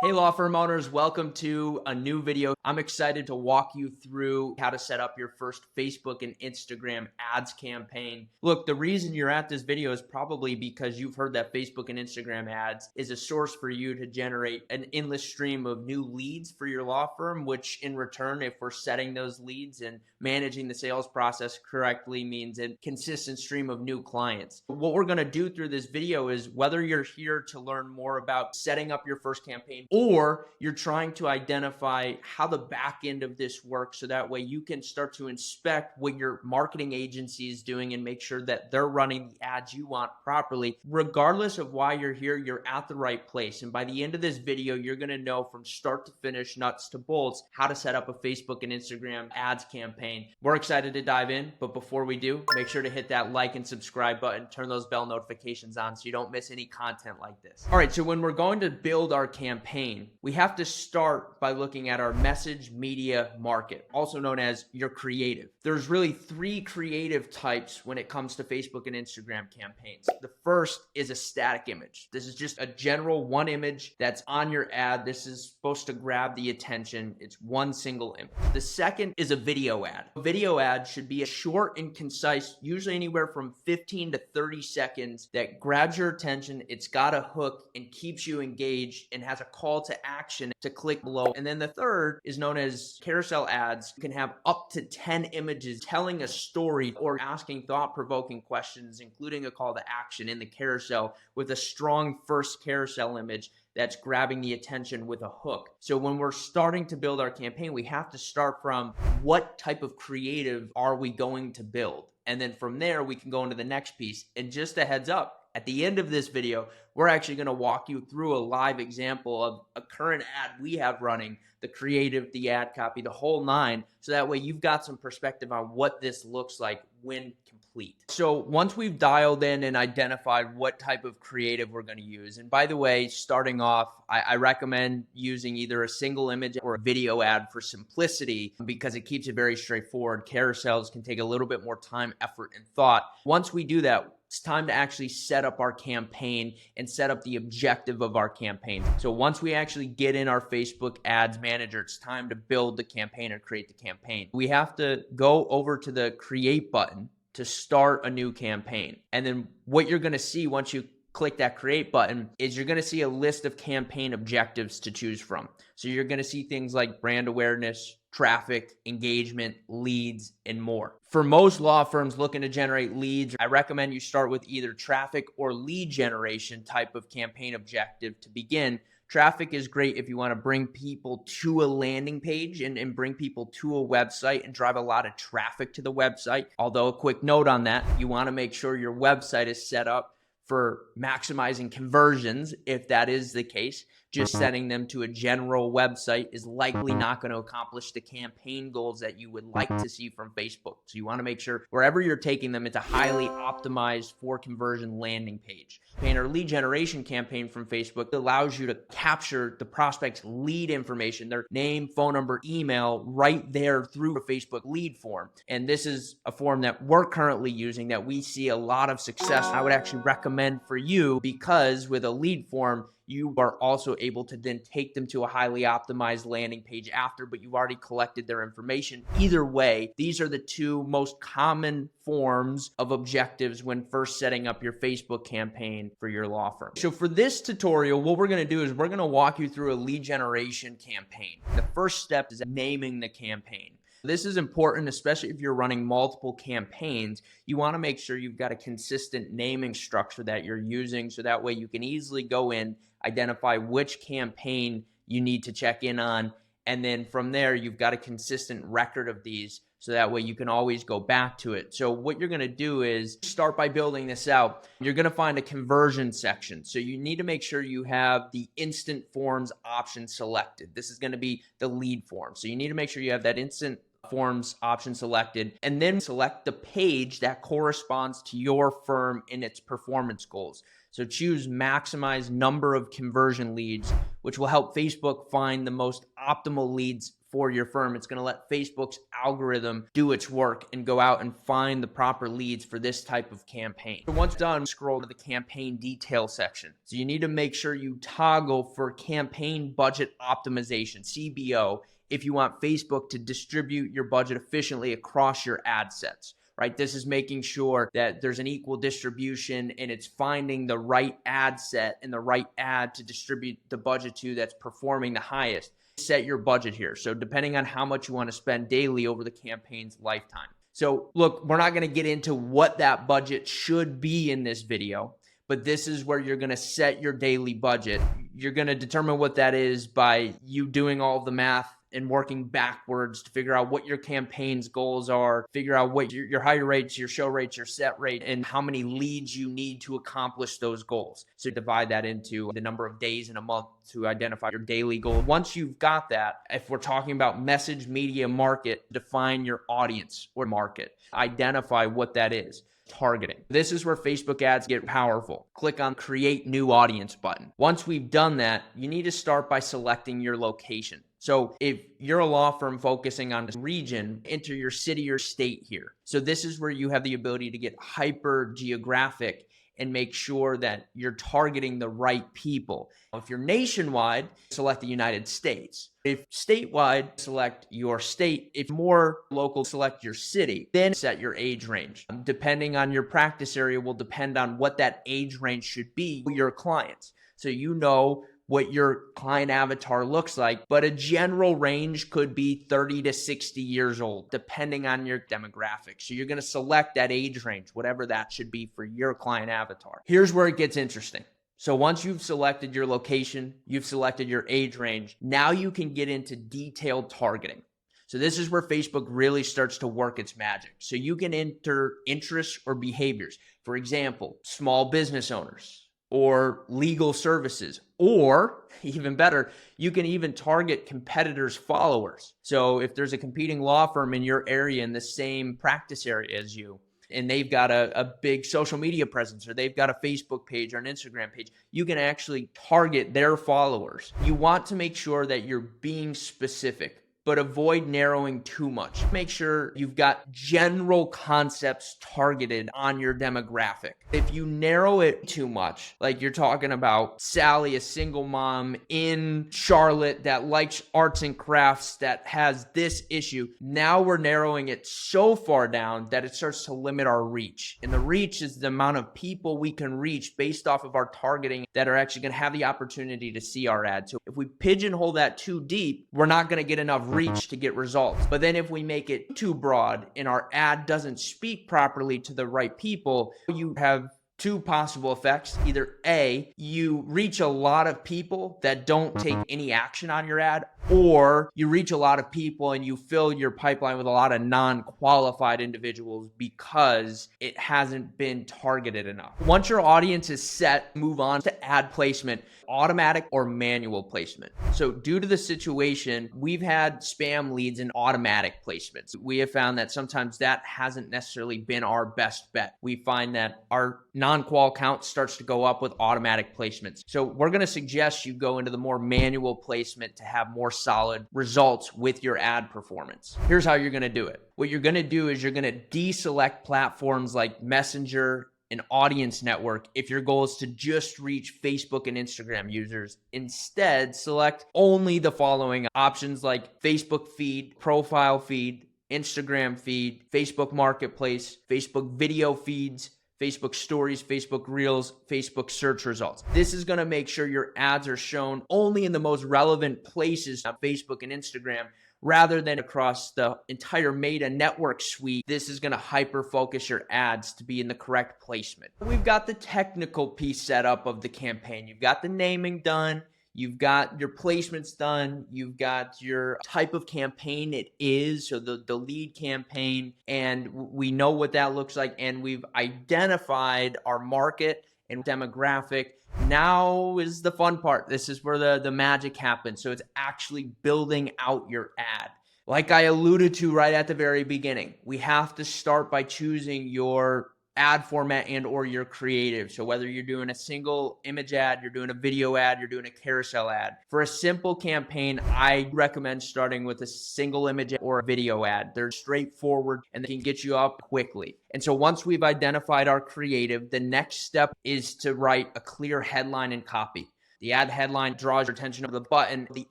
Hey law firm owners, welcome to a new video. I'm excited to walk you through how to set up your first Facebook and Instagram ads campaign. Look, the reason you're at this video is probably because you've heard that Facebook and Instagram ads is a source for you to generate an endless stream of new leads for your law firm, which in return, if we're setting those leads and managing the sales process correctly, means a consistent stream of new clients. What we're going to do through this video is, whether you're here to learn more about setting up your first campaign, or you're trying to identify how the back end of this works, so that way you can start to inspect what your marketing agency is doing and make sure that they're running the ads you want properly. Regardless of why you're here, you're at the right place. And by the end of this video, you're going to know from start to finish, nuts to bolts, how to set up a Facebook and Instagram ads campaign. We're excited to dive in, but before we do, make sure to hit that like and subscribe button, turn those bell notifications on so you don't miss any content like this. All right, so when we're going to build our campaign, we have to start by looking at our message media market, also known as your creative. There's really three creative types when it comes to Facebook and Instagram campaigns. The first is a static image. This is just a general one image that's on your ad. This is supposed to grab the attention. It's one single image. The second is a video ad. A video ad should be a short and concise, usually anywhere from 15 to 30 seconds, that grabs your attention. It's got a hook and keeps you engaged and has a call to action to click below. And then the third is known as carousel ads. You can have up to 10 images telling a story or asking thought-provoking questions, including a call to action in the carousel, with a strong first carousel image that's grabbing the attention with a hook. So when we're starting to build our campaign, we have to start from what type of creative are we going to build? And then from there, we can go into the next piece. And just a heads up, at the end of this video, we're actually going to walk you through a live example of a current ad we have running, the creative, the ad copy, the whole nine, so that way you've got some perspective on what this looks like when complete. So once we've dialed in and identified what type of creative we're going to use, and by the way, starting off, I recommend using either a single image or a video ad for simplicity, because it keeps it very straightforward. Carousels can take a little bit more time, effort, and thought. Once we do that, it's time to actually set up our campaign and set up the objective of our campaign. So once we actually get in our Facebook ads manager, it's time to build the campaign or create the campaign. We have to go over to the create button to start a new campaign. And then what you're going to see once you click that create button is you're going to see a list of campaign objectives to choose from. So you're going to see things like brand awareness, traffic, engagement, leads, and more. For most law firms looking to generate leads, I recommend you start with either traffic or lead generation type of campaign objective to begin. Traffic is great if you want to bring people to a landing page and bring people to a website and drive a lot of traffic to the website. Although, a quick note on that, you want to make sure your website is set up for maximizing conversions. If that is the case, just sending them to a general website is likely not going to accomplish the campaign goals that you would like to see from Facebook. So you want to make sure wherever you're taking them, it's a highly optimized for conversion landing page. Or lead generation campaign from Facebook allows you to capture the prospect's lead information, their name, phone number, email, right there through a Facebook lead form. And this is a form that we're currently using that we see a lot of success. I would actually recommend for you, because with a lead form, you are also able to then take them to a highly optimized landing page after, but you've already collected their information. Either way, these are the two most common forms of objectives when first setting up your Facebook campaign for your law firm. So for this tutorial, what we're going to do is we're going to walk you through a lead generation campaign. The first step is naming the campaign. This is important, especially if you're running multiple campaigns. You want to make sure you've got a consistent naming structure that you're using, so that way you can easily go in, identify which campaign you need to check in on, and then from there, you've got a consistent record of these, so that way you can always go back to it. So what you're going to do is start by building this out. You're going to find a conversion section. So you need to make sure you have the instant forms option selected. This is going to be the lead form. So you need to make sure you have that instant forms option selected, and then select the page that corresponds to your firm and its performance goals. So choose maximize number of conversion leads, which will help Facebook find the most optimal leads for your firm. It's going to let Facebook's algorithm do its work and go out and find the proper leads for this type of campaign. So once done, scroll to the campaign detail section. So you need to make sure you toggle for campaign budget optimization, CBO, if you want Facebook to distribute your budget efficiently across your ad sets. Right? This is making sure that there's an equal distribution and it's finding the right ad set and the right ad to distribute the budget to that's performing the highest. Set your budget here. So depending on how much you want to spend daily over the campaign's lifetime. So look, we're not going to get into what that budget should be in this video, but this is where you're going to set your daily budget. You're going to determine what that is by you doing all of the math and working backwards to figure out what your campaign's goals are, figure out what your hire rates, your show rates, your set rate, and how many leads you need to accomplish those goals. So divide that into the number of days in a month to identify your daily goal. Once you've got that, if we're talking about message, media, market, define your audience or market. Identify what that is. Targeting. This is where Facebook ads get powerful. Click on Create New Audience button. Once we've done that, you need to start by selecting your location. So if you're a law firm focusing on a region, enter your city or state here. So this is where you have the ability to get hyper geographic and make sure that you're targeting the right people. If you're nationwide, select the United States. If statewide, select your state. If more local, select your city. Then set your age range. Depending on your practice area will depend on what that age range should be for your clients. So you know what your client avatar looks like, but a general range could be 30 to 60 years old, depending on your demographics. So you're going to select that age range, whatever that should be for your client avatar. Here's where it gets interesting. So once you've selected your location, you've selected your age range, now you can get into detailed targeting. So this is where Facebook really starts to work its magic. So you can enter interests or behaviors. For example, small business owners, or legal services, or even better, you can even target competitors' followers. So if there's a competing law firm in your area in the same practice area as you, and they've got a big social media presence, or they've got a Facebook page or an Instagram page, you can actually target their followers. You want to make sure that you're being specific, but avoid narrowing too much. Make sure you've got general concepts targeted on your demographic. If you narrow it too much, like you're talking about Sally, a single mom in Charlotte that likes arts and crafts, that has this issue, now we're narrowing it so far down that it starts to limit our reach. And the reach is the amount of people we can reach based off of our targeting that are actually going to have the opportunity to see our ad. So if we pigeonhole that too deep, we're not going to get enough reach to get results. But then if we make it too broad and our ad doesn't speak properly to the right people, you have two possible effects. Either A, you reach a lot of people that don't take any action on your ad, or you reach a lot of people and you fill your pipeline with a lot of non-qualified individuals because it hasn't been targeted enough. Once your audience is set, move on to ad placement, automatic or manual placement. So due to the situation, we've had spam leads and automatic placements. We have found that sometimes that hasn't necessarily been our best bet. We find that our non-qual count starts to go up with automatic placements. So we're going to suggest you go into the more manual placement to have more solid results with your ad performance. Here's how you're going to do it. What you're going to do is you're going to deselect platforms like Messenger and Audience Network if your goal is to just reach Facebook and Instagram users. Instead, select only the following options like Facebook feed, profile feed, Instagram feed, Facebook Marketplace, Facebook video feeds, Facebook stories, Facebook reels, Facebook search results. This is going to make sure your ads are shown only in the most relevant places on Facebook and Instagram rather than across the entire Meta network suite. This is going to hyper focus your ads to be in the correct placement. We've got the technical piece set up of the campaign. You've got the naming done. You've got your placements done. You've got your type of campaign it is, so the lead campaign, and we know what that looks like, and we've identified our market and demographic. Now is the fun part. This is where the magic happens. So it's actually building out your ad. Like I alluded to right at the very beginning, we have to start by choosing your ad format and or your creative. So whether you're doing a single image ad, you're doing a video ad, you're doing a carousel ad. For a simple campaign, I recommend starting with a single image or a video ad. They're straightforward and they can get you up quickly. And so once we've identified our creative, the next step is to write a clear headline and copy. The ad headline draws your attention to the button. The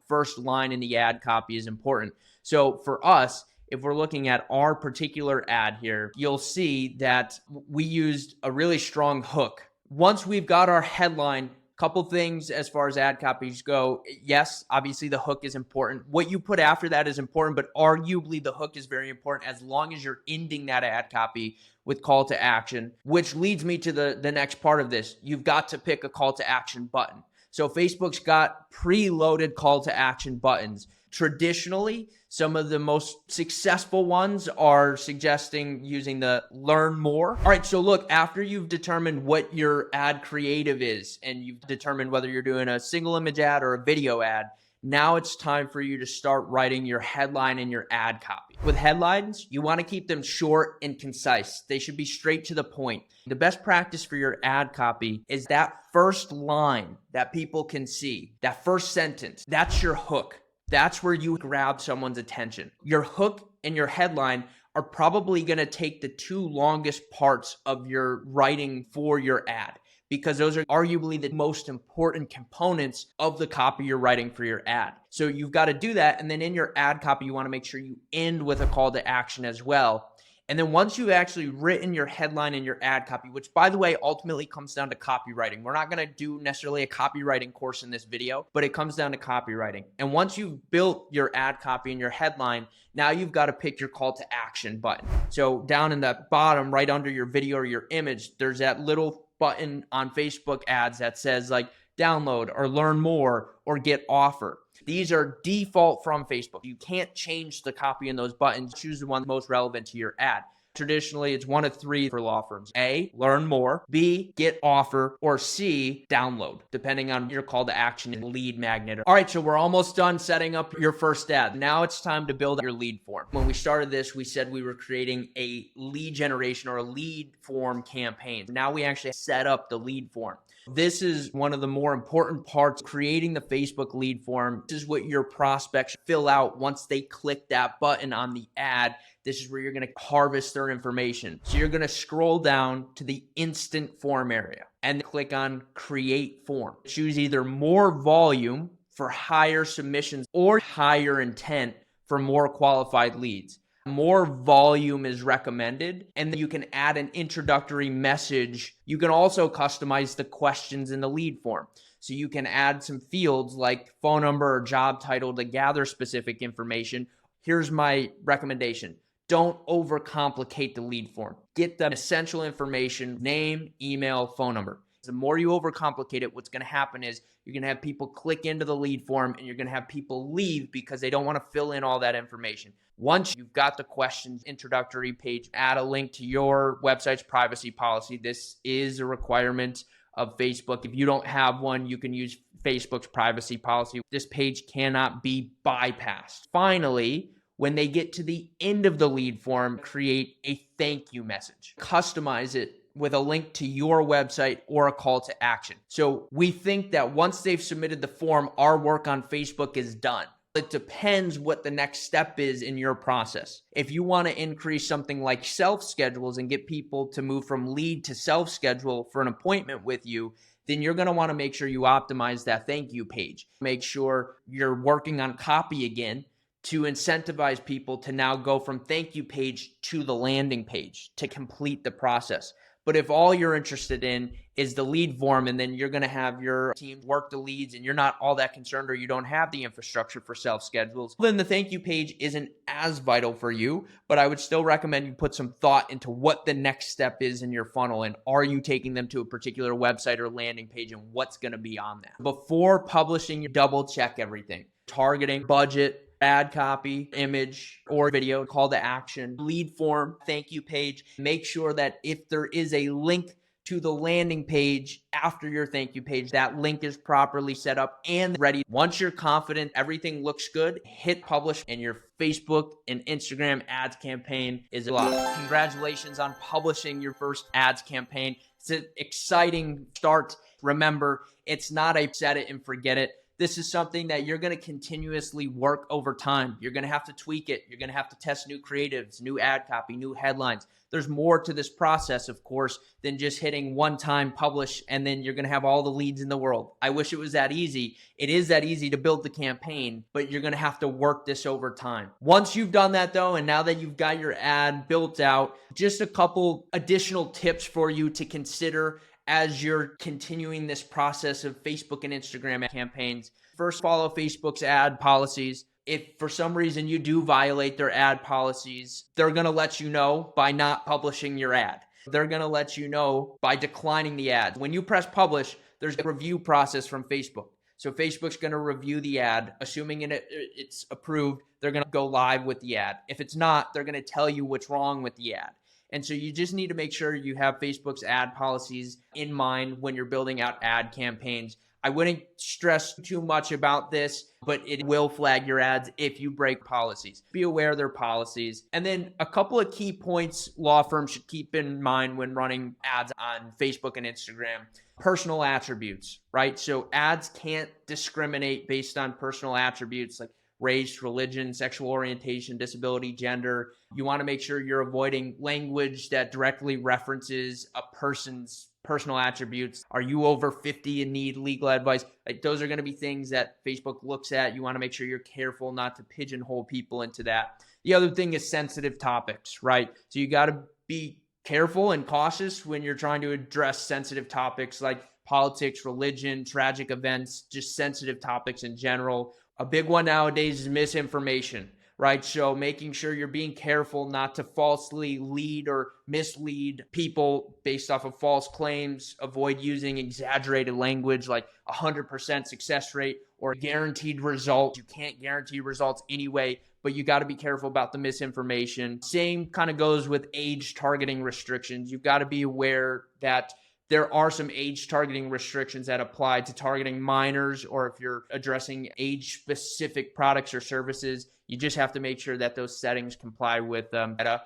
first line in the ad copy is important. So for us, if we're looking at our particular ad here, you'll see that we used a really strong hook. Once we've got our headline, couple things as far as ad copies go. Yes, obviously the hook is important. What you put after that is important, but arguably the hook is very important as long as you're ending that ad copy with call to action, which leads me to the next part of this. You've got to pick a call to action button. So Facebook's got preloaded call to action buttons. Traditionally, some of the most successful ones are suggesting using the learn more. All right, so look, after you've determined what your ad creative is and you've determined whether you're doing a single image ad or a video ad, now it's time for you to start writing your headline and your ad copy. With headlines, you want to keep them short and concise. They should be straight to the point. The best practice for your ad copy is that first line that people can see, that first sentence. That's your hook. That's where you grab someone's attention. Your hook and your headline are probably going to take the two longest parts of your writing for your ad, because those are arguably the most important components of the copy you're writing for your ad. So you've got to do that. And then in your ad copy, you want to make sure you end with a call to action as well. And then once you've actually written your headline and your ad copy, which by the way, ultimately comes down to copywriting. We're not going to do necessarily a copywriting course in this video, but it comes down to copywriting. And once you've built your ad copy and your headline, now you've got to pick your call to action button. So down in the bottom, right under your video or your image, there's that little button on Facebook ads that says like download or learn more or get offer. These are default from Facebook. You can't change the copy in those buttons. Choose the one most relevant to your ad. Traditionally, it's one of three for law firms. A, learn more. B, get offer. Or C, download, depending on your call to action and lead magnet. All right, so we're almost done setting up your first ad. Now it's time to build your lead form. When we started this, we said we were creating a lead generation or a lead form campaign. Now we actually set up the lead form. This is one of the more important parts, creating the Facebook lead form. This is what your prospects fill out once they click that button on the ad. This is where you're going to harvest their information. So you're going to scroll down to the instant form area and click on create form. Choose either more volume for higher submissions or higher intent for more qualified leads. More volume is recommended, and then you can add an introductory message. You can also customize the questions in the lead form. So you can add some fields like phone number or job title to gather specific information. Here's my recommendation. Don't overcomplicate the lead form. Get the essential information, name, email, phone number. The more you overcomplicate it, what's going to happen is you're going to have people click into the lead form and you're going to have people leave because they don't want to fill in all that information. Once you've got the questions introductory page, add a link to your website's privacy policy. This is a requirement of Facebook. If you don't have one, you can use Facebook's privacy policy. This page cannot be bypassed. Finally, when they get to the end of the lead form, create a thank you message. Customize it with a link to your website or a call to action. So we think that once they've submitted the form, our work on Facebook is done. It depends what the next step is in your process. If you want to increase something like self-schedules and get people to move from lead to self-schedule for an appointment with you, then you're going to want to make sure you optimize that thank you page. Make sure you're working on copy again to incentivize people to now go from thank you page to the landing page to complete the process. But if all you're interested in is the lead form and then you're going to have your team work the leads and you're not all that concerned or you don't have the infrastructure for self-schedules, then the thank you page isn't as vital for you. But I would still recommend you put some thought into what the next step is in your funnel and are you taking them to a particular website or landing page and what's going to be on that. Before publishing, you double check everything. Targeting, budget, ad copy, image or video, call to action, lead form, thank you page. Make sure that if there is a link to the landing page after your thank you page. That link is properly set up and ready. Once you're confident everything looks good, hit publish and your Facebook and Instagram ads campaign is live. Congratulations on publishing your first ads campaign. It's an exciting start. Remember, it's not a set it and forget it. This is something that you're going to continuously work over time. You're going to have to tweak it. You're going to have to test new creatives, new ad copy, new headlines. There's more to this process, of course, than just hitting one time publish and then you're going to have all the leads in the world. I wish it was that easy. It is that easy to build the campaign, but you're going to have to work this over time. Once you've done that though, and now that you've got your ad built out, just a couple additional tips for you to consider as you're continuing this process of Facebook and Instagram campaigns. First, follow Facebook's ad policies. If for some reason you do violate their ad policies, they're going to let you know by not publishing your ad. They're going to let you know by declining the ad. When you press publish, there's a review process from Facebook. So Facebook's going to review the ad, assuming it's approved, they're going to go live with the ad. If it's not, they're going to tell you what's wrong with the ad. And so you just need to make sure you have Facebook's ad policies in mind when you're building out ad campaigns. I wouldn't stress too much about this, but it will flag your ads if you break policies. Be aware of their policies. And then a couple of key points law firms should keep in mind when running ads on Facebook and Instagram. Personal attributes, right? So ads can't discriminate based on personal attributes like race, religion, sexual orientation, disability, gender. You want to make sure you're avoiding language that directly references a person's personal attributes. Are you over 50 and need legal advice? Like, those are going to be things that Facebook looks at. You want to make sure you're careful not to pigeonhole people into that. The other thing is sensitive topics, right? So you got to be careful and cautious when you're trying to address sensitive topics like politics, religion, tragic events, just sensitive topics in general. A big one nowadays is misinformation, right? So making sure you're being careful not to falsely lead or mislead people based off of false claims. Avoid using exaggerated language like 100% success rate or guaranteed results. You can't guarantee results anyway, but you got to be careful about the misinformation. Same kind of goes with age targeting restrictions. You've got to be aware that there are some age targeting restrictions that apply to targeting minors, or if you're addressing age-specific products or services, you just have to make sure that those settings comply with Meta.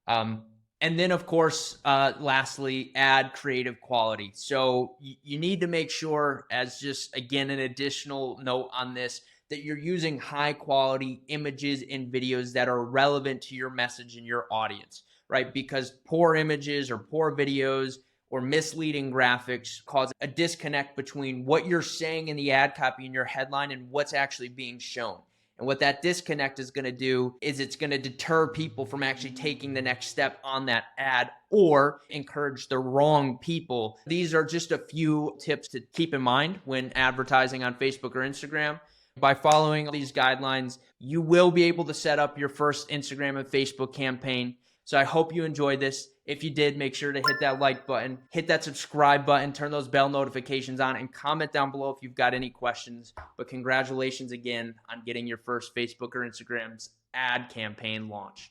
And then, of course, lastly, add creative quality. So you need to make sure, as just, again, an additional note on this, that you're using high-quality images and videos that are relevant to your message and your audience, right? Because poor images or poor videos or misleading graphics cause a disconnect between what you're saying in the ad copy in your headline and what's actually being shown. And what that disconnect is going to do is it's going to deter people from actually taking the next step on that ad or encourage the wrong people. These are just a few tips to keep in mind when advertising on Facebook or Instagram. By following these guidelines, you will be able to set up your first Instagram and Facebook campaign. So I hope you enjoyed this. If you did, make sure to hit that like button, hit that subscribe button, turn those bell notifications on, and comment down below if you've got any questions. But congratulations again on getting your first Facebook or Instagram's ad campaign launched.